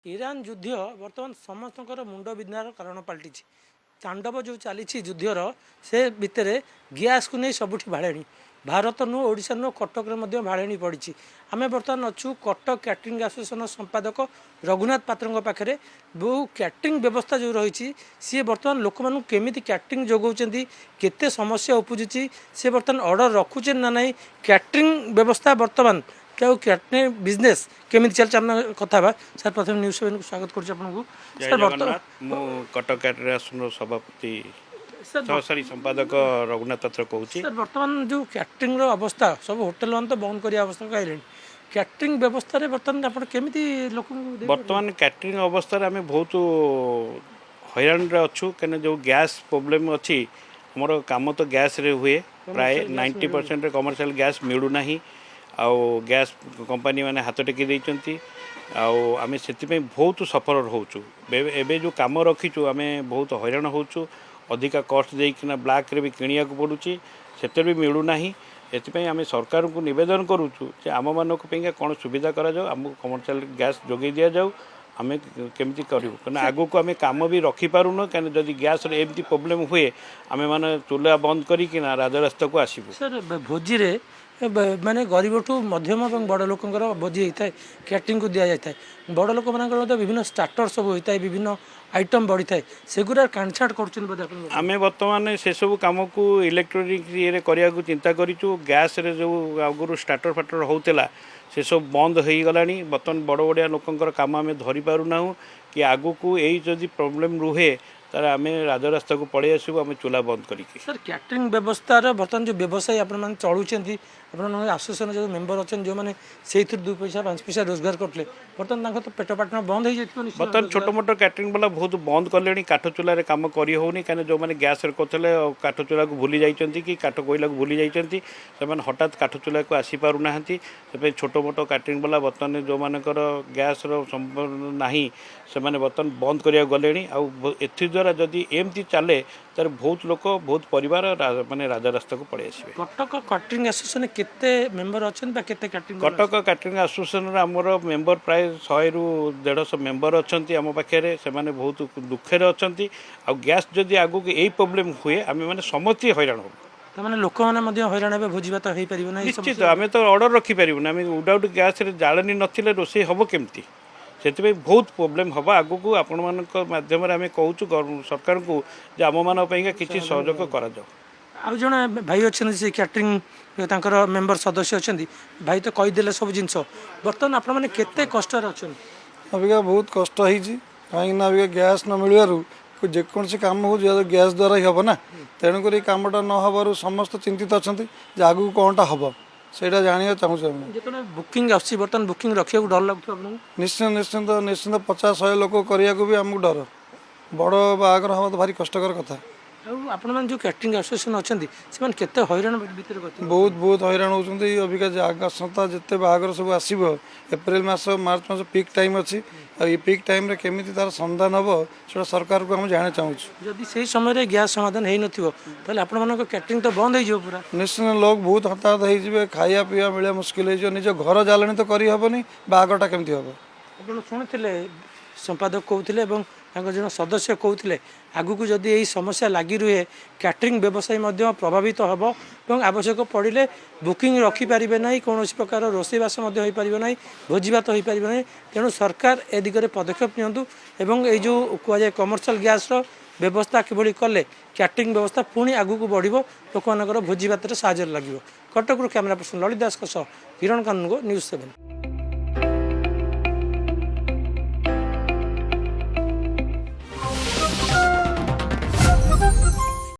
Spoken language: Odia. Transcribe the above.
ଇରାନ ଯୁଦ୍ଧ ବର୍ତ୍ତମାନ ସମସ୍ତଙ୍କର ମୁଣ୍ଡ ବିନ୍ଧାର କାରଣ ପାଲଟିଛି। ତାଣ୍ଡବ ଯେଉଁ ଚାଲିଛି ଯୁଦ୍ଧର ସେ ଭିତରେ ଗ୍ୟାସ୍କୁ ନେଇ ସବୁଠି ଭାଳେଣି। ଭାରତ ନୁହଁ, ଓଡ଼ିଶା ନୁହଁ, କଟକରେ ମଧ୍ୟ ଭାଳେଣି ପଡ଼ିଛି। ଆମେ ବର୍ତ୍ତମାନ ଅଛୁ କଟକ କ୍ୟାଟରିଂ ଆସୋସିଏସନ ସମ୍ପାଦକ ରଘୁନାଥ ପାତ୍ରଙ୍କ ପାଖରେ। ବହୁ କ୍ୟାଟରିଂ ବ୍ୟବସ୍ଥା ଯେଉଁ ରହିଛି ସିଏ ବର୍ତ୍ତମାନ ଲୋକମାନଙ୍କୁ କେମିତି କ୍ୟାଟରିଂ ଯୋଗାଉଛନ୍ତି, କେତେ ସମସ୍ୟା ଉପୁଜୁଛି, ସେ ବର୍ତ୍ତମାନ ଅର୍ଡ଼ର ରଖୁଛନ୍ତି ନା ନାହିଁ, କ୍ୟାଟରିଂ ବ୍ୟବସ୍ଥା ବର୍ତ୍ତମାନ ଆଉ କ୍ୟାଟରିଂ ବିଜନେସ୍ କେମିତି ଚାଲିଛି ଆମେ କଥା ହେବା। ସାର୍ ପ୍ରଥମେ ନ୍ୟୁଜ୍ 7କୁ ସ୍ୱାଗତ କରୁଛି ଆପଣଙ୍କୁ। ଜୟ ଜଗନ୍ନାଥ। ମୁଁ କଟକ କ୍ୟାଟରିଂ ଆସୋସିଏସନର ସଭାପତି ସହକାରୀ ସମ୍ପାଦକ ରଘୁନାଥ ପାତ୍ର କହୁଛି। ସାର୍ ବର୍ତ୍ତମାନ ଯେଉଁ କ୍ୟାଟରିଂର ଅବସ୍ଥା, ସବୁ ହୋଟେଲ ମାନେ ତ ବନ୍ଦ କରିବା ଅବସ୍ଥାକୁ ଆଇଲେଣି। କ୍ୟାଟରିଂ ବ୍ୟବସ୍ଥାରେ ବର୍ତ୍ତମାନ ଆପଣ କେମିତି ଲୋକଙ୍କୁ ବର୍ତ୍ତମାନ କ୍ୟାଟରିଂ ଅବସ୍ଥାରେ ଆମେ ବହୁତ ହଇରାଣରେ ଅଛୁ, କାହିଁକିନା ଯେଉଁ ଗ୍ୟାସ୍ ପ୍ରୋବ୍ଲେମ୍ ଅଛି। ଆମର କାମ ତ ଗ୍ୟାସ୍ରେ ହୁଏ, ପ୍ରାୟ 90%ରେ କମର୍ସିଆଲ୍ ଗ୍ୟାସ୍ ମିଳୁନାହିଁ। ଆଉ ଗ୍ୟାସ୍ କମ୍ପାନୀ ମାନେ ହାତ ଟେକି ଦେଇଛନ୍ତି। ଆଉ ଆମେ ସେଥିପାଇଁ ବହୁତ ସଫର ହେଉଛୁ। ଏବେ ଯେଉଁ କାମ ରଖିଛୁ ଆମେ ବହୁତ ହଇରାଣ ହେଉଛୁ। ଅଧିକା କଷ୍ଟ ଦେଇକିନା ବ୍ଲାକ୍ରେ ବି କିଣିବାକୁ ପଡ଼ୁଛି, ସେଥିରେ ବି ମିଳୁନାହିଁ। ଏଥିପାଇଁ ଆମେ ସରକାରଙ୍କୁ ନିବେଦନ କରୁଛୁ ଯେ ଆମମାନଙ୍କ ପାଇଁକା କ'ଣ ସୁବିଧା କରାଯାଉ, ଆମକୁ କମର୍ସିଆଲ୍ ଗ୍ୟାସ୍ ଯୋଗାଇ ଦିଆଯାଉ। ଆମେ କେମିତି କରିବୁ, କାରଣ ଆଗକୁ ଆମେ କାମ ବି ରଖିପାରୁନୁ। କାରଣ ଯଦି ଗ୍ୟାସ୍ର ଏମିତି ପ୍ରୋବ୍ଲେମ୍ ହୁଏ ଆମେମାନେ ଚୁଲା ବନ୍ଦ କରିକିନା ରାଜରାସ୍ତାକୁ ଆସିବୁ। ସାର୍ ଭୋଜିରେ ମାନେ ଗରିବଠୁ ମଧ୍ୟମ ଏବଂ ବଡ଼ ଲୋକଙ୍କର ଭୋଜି ହେଇଥାଏ, କ୍ୟାଟରିଂକୁ ଦିଆଯାଇଥାଏ। ବଡ଼ ଲୋକମାନଙ୍କର ମଧ୍ୟ ବିଭିନ୍ନ ଷ୍ଟାର୍ଟର ସବୁ ହୋଇଥାଏ, ବିଭିନ୍ନ ଆଇଟମ୍ ବଢ଼ିଥାଏ, ସେଗୁଡ଼ା କାଣ୍ଟଛାଣ୍ଟ କରୁଛନ୍ତି ବୋଧେ ଆପଣ? ଆମେ ବର୍ତ୍ତମାନ ସେସବୁ କାମକୁ ଇଲେକ୍ଟ୍ରୋନିକ୍ ଇଏରେ କରିବାକୁ ଚିନ୍ତା କରିଛୁ। ଗ୍ୟାସ୍ରେ ଯେଉଁ ଆଗରୁ ଷ୍ଟାର୍ଟର ଫାଟର ହେଉଥିଲା ସେସବୁ ବନ୍ଦ ହୋଇଗଲାଣି। ବର୍ତ୍ତମାନ ବଡ଼ ବଡ଼ିଆ ଲୋକଙ୍କର କାମ ଆମେ ଧରିପାରୁନାହୁଁ। କି ଆଗକୁ ଏଇ ଯଦି ପ୍ରୋବ୍ଲେମ୍ ରୁହେ ତାହେଲେ ଆମେ ରାଜରାସ୍ତାକୁ ପଳେଇ ଆସିବୁ, ଆମେ ଚୁଲା ବନ୍ଦ କରିକି। ସାର୍ କ୍ୟାଟରିଂ ବ୍ୟବସ୍ଥାର ବର୍ତ୍ତମାନ ଯେଉଁ ବ୍ୟବସାୟୀ ଆପଣମାନେ ଚଳୁଛନ୍ତି, ଆପଣମାନଙ୍କ ଆସୋସିଏସନ ଯେଉଁ ମେମ୍ବର ଅଛନ୍ତି, ଯେଉଁମାନେ ସେଇଥିରୁ 2 ପଇସା 5 ପଇସା ରୋଜଗାର କରୁଥିଲେ, ବର୍ତ୍ତମାନ ତାଙ୍କ ତ ପେଟ ପାଟଣା ବନ୍ଦ ହେଇଯାଇଥିବ। ବର୍ତ୍ତମାନ ଛୋଟ ମୋଟ କ୍ୟାଟରିଂ ବାଲା ବହୁତ ବନ୍ଦ କଲେଣି। କାଠ ଚୁଲାରେ କାମ କରି ହେଉନି, କାହିଁକିନା ଯେଉଁମାନେ ଗ୍ୟାସ୍ରେ କରୁଥିଲେ କାଠ ଚୁଲାକୁ ଭୁଲି ଯାଇଛନ୍ତି କି କାଠ କୋଇଲାକୁ ଭୁଲି ଯାଇଛନ୍ତି, ସେମାନେ ହଠାତ୍ କାଠ ଚୁଲାକୁ ଆସିପାରୁନାହାନ୍ତି। ସେଥିପାଇଁ ଛୋଟ ମୋଟ କ୍ୟାଟରିଂ ବାଲା ବର୍ତ୍ତମାନ ଯେଉଁମାନଙ୍କର ଗ୍ୟାସ୍ର ସମ୍ପୂର୍ଣ୍ଣ ନାହିଁ ସେମାନେ ବର୍ତ୍ତମାନ ବନ୍ଦ କରିବାକୁ ଗଲେଣି। ଆଉ ଏଥିଦ୍ୱାରା ଯଦି ଏମିତି ଚାଲେ ତାହେଲେ ବହୁତ ଲୋକ, ବହୁତ ପରିବାର ମାନେ ରାଜରାସ୍ତାକୁ ପଳେଇ ଆସିବେ। କଟକ କ୍ୟାଟରିଂ ଆସୋସିଏସନରେ କେତେ ମେମ୍ବର ଅଛନ୍ତି ବା କେତେ କ୍ୟାଟରିଂ? କଟକ କ୍ୟାଟରିଂ ଆସୋସିଏସନରେ ଆମର ମେମ୍ବର ପ୍ରାୟ 100ରୁ 150 ମେମ୍ବର ଅଛନ୍ତି ଆମ ପାଖରେ। ସେମାନେ ବହୁତ ଦୁଃଖରେ ଅଛନ୍ତି। ଆଉ ଗ୍ୟାସ୍ ଯଦି ଆଗକୁ ଏଇ ପ୍ରୋବ୍ଲେମ୍ ହୁଏ ଆମେମାନେ ସମସ୍ତେ ହଇରାଣ ହେବୁ। ତାମାନେ ଲୋକମାନେ ମଧ୍ୟ ହଇରାଣ ହେବେ, ଭୋଜି ଭାତ ହେଇପାରିବ ନା? ନିଶ୍ଚିତ ଆମେ ତ ଅର୍ଡ଼ର ରଖିପାରିବୁନି। ଆମେ ୱିଦାଉଟ୍ ଗ୍ୟାସ୍ରେ ଜାଳେଣି ନଥିଲେ ରୋଷେଇ ହେବ କେମିତି? ସେଥିପାଇଁ ବହୁତ ପ୍ରୋବ୍ଲେମ୍ ହେବ ଆଗକୁ। ଆପଣମାନଙ୍କ ମାଧ୍ୟମରେ ଆମେ କହୁଛୁ ସରକାରଙ୍କୁ ଯେ ଆମମାନଙ୍କ ପାଇଁକା କିଛି ସହଯୋଗ କରାଯାଉ। ଆଉ ଜଣେ ଭାଇ ଅଛନ୍ତି, ସେ କ୍ୟାଟରିଂ ତାଙ୍କର ମେମ୍ବର ସଦସ୍ୟ ଅଛନ୍ତି। ଭାଇ ତ କହିଦେଲେ ସବୁ ଜିନିଷ। ବର୍ତ୍ତମାନ ଆପଣମାନେ କେତେ କଷ୍ଟରେ ଅଛନ୍ତି? ଅବିକା ବହୁତ କଷ୍ଟ ହେଇଛି, କାହିଁକିନା ଅବିକା ଗ୍ୟାସ୍ ନ ମିଳିବାରୁ ଯେକୌଣସି କାମ ହେଉଛି ଗ୍ୟାସ୍ ଦ୍ୱାରା ହିଁ ହେବ ନା। ତେଣୁକରି ଏ କାମଟା ନ ହେବାରୁ ସମସ୍ତେ ଚିନ୍ତିତ ଅଛନ୍ତି ଯେ ଆଗକୁ କ'ଣଟା ହେବ, ସେଇଟା ଜାଣିବାକୁ ଚାହୁଁଛୁ ଆମେ। ଯେତେବେଳେ ବୁକିଂ ଆସୁଛି, ବର୍ତ୍ତମାନ ବୁକିଂ ରଖିବାକୁ ଡର ଲାଗୁଥିବ ଆପଣଙ୍କୁ? ନିଶ୍ଚିନ୍ତ 50-100 ଲୋକ କରିବାକୁ ବି ଆମକୁ ଡର। ବଡ଼ ବାହାଘର ହେବା ତ ଭାରି କଷ୍ଟକର କଥା। ଆଉ ଆପଣମାନେ ଯେଉଁ କ୍ୟାଟରିଂ ଆସୋସିଏସନ ଅଛନ୍ତି ସେମାନେ କେତେ ହଇରାଣ ଭିତରେ ଗତି? ବହୁତ ହଇରାଣ ହେଉଛନ୍ତି। ଅବିକା ଆସନ୍ତା ଯେତେ ବାହାଘର ସବୁ ଆସିବ, ଏପ୍ରିଲ ମାସ ମାର୍ଚ୍ଚ ମାସ ପିକ୍ ଟାଇମ୍ ଅଛି। ଆଉ ଏ ପିକ୍ ଟାଇମ୍ରେ କେମିତି ତାର ସନ୍ଧାନ ହେବ ସେଇଟା ସରକାରକୁ ଆମେ ଜାଣିବାକୁ ଚାହୁଁଛୁ। ଯଦି ସେହି ସମୟରେ ଗ୍ୟାସ୍ ସମାଧାନ ହେଇନଥିବ ତାହେଲେ ଆପଣମାନଙ୍କ କ୍ୟାଟରିଂ ତ ବନ୍ଦ ହେଇଯିବ ପୁରା। ନିଶ୍ଚିତ ଲୋକ ବହୁତ ହତାହତ ହେଇଯିବେ, ଖାଇବା ପିଇବା ମିଳିବା ମୁସ୍କିଲ ହେଇଯିବ। ନିଜ ଘର ଜାଳେଣି ତ କରିହେବନି, ବାହାଘରଟା କେମିତି ହେବ? ଆପଣ ଶୁଣିଥିଲେ ସମ୍ପାଦକ କହୁଥିଲେ ଏବଂ ତାଙ୍କର ଜଣେ ସଦସ୍ୟ କହୁଥିଲେ ଆଗକୁ ଯଦି ଏହି ସମସ୍ୟା ଲାଗି ରୁହେ କ୍ୟାଟରିଂ ବ୍ୟବସାୟୀ ମଧ୍ୟ ପ୍ରଭାବିତ ହେବ ଏବଂ ଆବଶ୍ୟକ ପଡ଼ିଲେ ବୁକିଂ ରଖିପାରିବେ ନାହିଁ, କୌଣସି ପ୍ରକାର ରୋଷେଇବାସ ମଧ୍ୟ ହୋଇପାରିବ ନାହିଁ, ଭୋଜିଭାତ ହୋଇପାରିବ ନାହିଁ। ତେଣୁ ସରକାର ଏ ଦିଗରେ ପଦକ୍ଷେପ ନିଅନ୍ତୁ ଏବଂ ଏଇ ଯେଉଁ କୁହାଯାଏ କମର୍ସିଆଲ ଗ୍ୟାସ୍ର ବ୍ୟବସ୍ଥା କିଭଳି କଲେ କ୍ୟାଟରିଂ ବ୍ୟବସ୍ଥା ପୁଣି ଆଗକୁ ବଢ଼ିବ, ଲୋକମାନଙ୍କର ଭୋଜିଭାତରେ ସାହାଯ୍ୟରେ ଲାଗିବ। କଟକରୁ କ୍ୟାମେରା ପର୍ସନ ଲଳିତ ଦାସଙ୍କ ସହ କିରଣ କାନୁନଗୋ, ନ୍ୟୁଜ୍ 7।